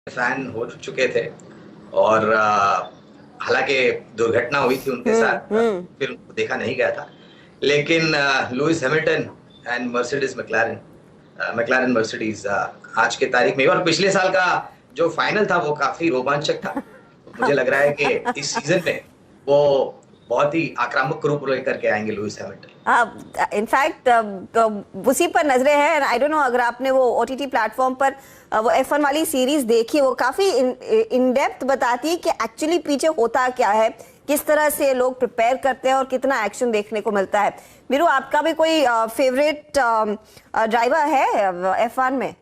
Fan हो चुके थे और हालांकि दुर्घटना हुई थी उनके साथ, हम्म। फिल्म को देखा नहीं गया था। लेकिन Lewis Hamilton and Mercedes McLaren, McLaren Mercedes आज के तारीख में, और पिछले साल का जो फाइनल था वो काफी रोमांचक था। तो मुझे लग रहा है कि इस सीजन में वो बहुत ही आक्रामक रूप लेकर के आएंगे लुइस हैमिल्टन। इनफैक्ट उसी पर नजरें हैं। आई डोंट नो अगर आपने वो ओटीटी प्लेटफॉर्म पर वो F1 वाली सीरीज देखी, वो काफी इन डेप्थ बताती है कि एक्चुअली पीछे होता क्या है, किस तरह से लोग प्रिपेयर करते हैं और कितना एक्शन देखने को मिलता है। वीरू, आपका भी कोई फेवरेट ड्राइवर है F1 में?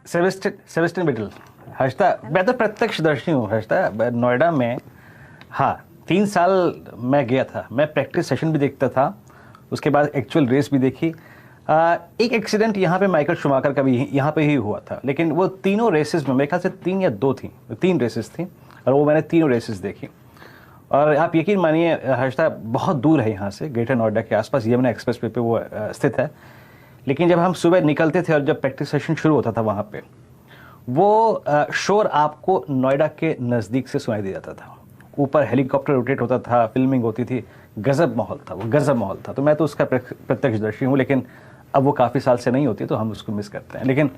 Sebastian battle. हर्षदा, मैं तो प्रत्यक्षदर्शी हूँ हर्षदा, नोएडा में। हाँ, 3 साल मैं गया था, मैं प्रैक्टिस सेशन भी देखता था, उसके बाद एक्चुअल रेस भी देखी। एक एक्सीडेंट यहाँ पे माइकल शूमाकर का भी यहाँ पे ही हुआ था, लेकिन वो तीनों रेसेस में मेरे ख्याल से 3 या 2 थी, 3 रेसेस थी, और वो मैंने तीनों रेसेस देखी। और आप यकीन मानिए हर्षदा, बहुत दूर है यहाँ से, ग्रेटर नोएडा के आसपास यमुना एक्सप्रेस वे पे वो स्थित है। लेकिन जब हम सुबह निकलते थे और जब प्रैक्टिस सेशन शुरू होता था वहाँ पे, वो शोर आपको नोएडा के नज़दीक से सुनाई दे जाता था। ऊपर हेलीकॉप्टर रोटेट होता था, फिल्मिंग होती थी, गजब माहौल था, वो गजब माहौल था। तो मैं तो उसका प्रत्यक्षदर्शी हूँ, लेकिन अब वो काफ़ी साल से नहीं होती तो हम उसको मिस करते हैं। लेकिन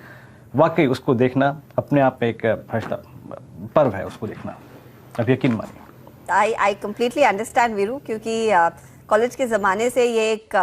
वाकई उसको देखना अपने आप में एक हर्षदा पर्व है, उसको देखना, अब यकीन मानिए। आई कंप्लीटली अंडरस्टैंड वीरू, क्योंकि कॉलेज के ज़माने से ये एक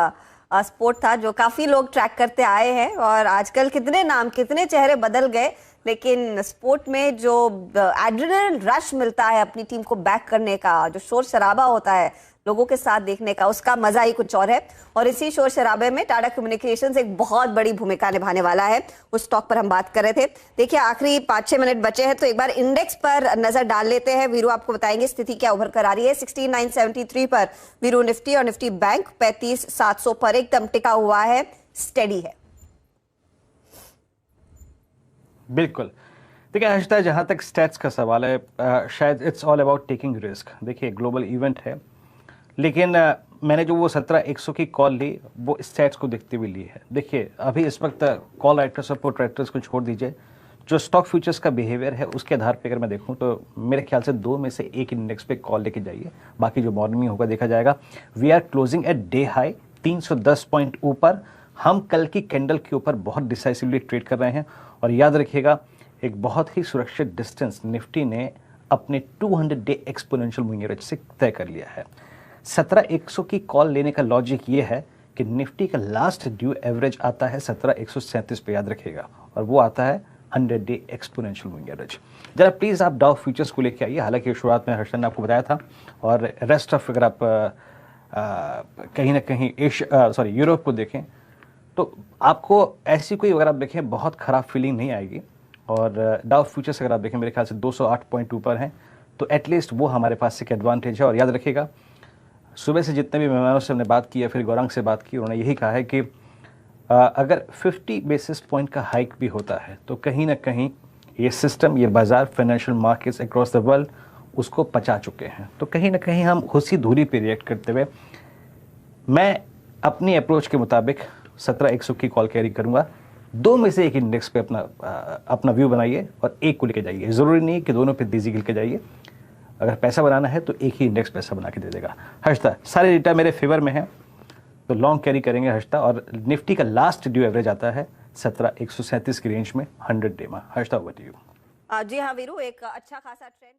स्पोर्ट था जो काफ़ी लोग ट्रैक करते आए हैं, और आजकल कितने नाम, कितने चेहरे बदल गए, लेकिन स्पोर्ट में जो एड्रेनलिन रश मिलता है अपनी टीम को बैक करने का, जो शोर शराबा होता है लोगों के साथ देखने का, उसका मजा ही कुछ और है। और इसी शोर शराबे में टाटा कम्युनिकेशंस एक बहुत बड़ी भूमिका निभाने वाला है। उस स्टॉक पर हम बात कर रहे थे। देखिए, आखिरी 5-6 मिनट बचे हैं, तो एक बार इंडेक्स पर नजर डाल लेते हैं। वीरू आपको बताएंगे स्थिति क्या उभर कर आ रही है। 16,973 पर वीरू निफ्टी और निफ्टी बैंक 35,700 पर एकदम टिका हुआ है, स्टेडी है। बिल्कुल। देखिए हर्षदा, जहाँ तक स्टैट्स का सवाल है, शायद it's all about taking risk. देखिए, ग्लोबल इवेंट है, लेकिन मैंने जो वो 17,100 की कॉल ली, वो स्टैट्स को देखते हुए ली है। देखिए, अभी इस वक्त कॉल राइटर्स और पुट राइटर्स को छोड़ दीजिए, जो स्टॉक फ्यूचर्स का बिहेवियर है उसके आधार पर अगर मैं देखूँ तो मेरे ख्याल से 2 में से 1 इंडेक्स पे कॉल लेके जाइए, बाकी जो मॉर्निंग में होगा देखा जाएगा। We are closing at day high 310 point ऊपर। हम कल की कैंडल के ऊपर बहुत डिसाइसिवली ट्रेड कर रहे हैं, और याद रखिएगा, एक बहुत ही सुरक्षित डिस्टेंस निफ्टी ने अपने 200 डे एक्सपोनेंशियल मूविंग एवरेज से तय कर लिया है। 17,100 की कॉल लेने का लॉजिक ये है कि निफ्टी का लास्ट ड्यू एवरेज आता है 17,137 पे, याद रखिएगा, और वो आता है 100 डे एक्सपोनेंशियल मूविंग एवरेज। जरा प्लीज़ आप डाउ फ्यूचर्स को लेके आइए। हालांकि शुरुआत में हर्षन ने आपको बताया था, और रेस्ट ऑफ अगर आप कहीं ना कहीं यूरोप को देखें तो आपको ऐसी कोई, अगर आप देखें, बहुत ख़राब फीलिंग नहीं आएगी। और डाउ फ्यूचर्स अगर आप देखें मेरे ख्याल से 208 पॉइंट ऊपर हैं, तो एटलीस्ट वो हमारे पास एक एडवांटेज है। और याद रखिएगा, सुबह से जितने भी मेहमानों से हमने बात की या फिर गौरांग से बात की, उन्होंने यही कहा है कि अगर 50 बेसिस पॉइंट का हाइक भी होता है तो कहीं ना कहीं ये सिस्टम, ये बाज़ार, financial markets across the world उसको पचा चुके हैं। तो कहीं ना कहीं हम उसी दूरी पर रिएक्ट करते हुए, मैं अपनी अप्रोच के मुताबिक 17,100 की कॉल कैरी करूंगा। 2 में से 1 इंडेक्स पे अपना व्यू बनाइए और 1 को लेके जाइए। ज़रूरी नहीं कि दोनों पे तेजी लेके जाइए। अगर पैसा बनाना है तो एक ही इंडेक्स पैसा बना के दे देगा। हर्षदा, सारे डेटा मेरे फेवर में है, तो लॉन्ग कैरी करेंगे हर्षदा। और निफ्टी का लास्ट ड्यू एवरेज आता है 17,137 की रेंज में 100 डे में। Harshada, over to you. जी हाँ वीरू, एक अच्छा खासा ट्रेंड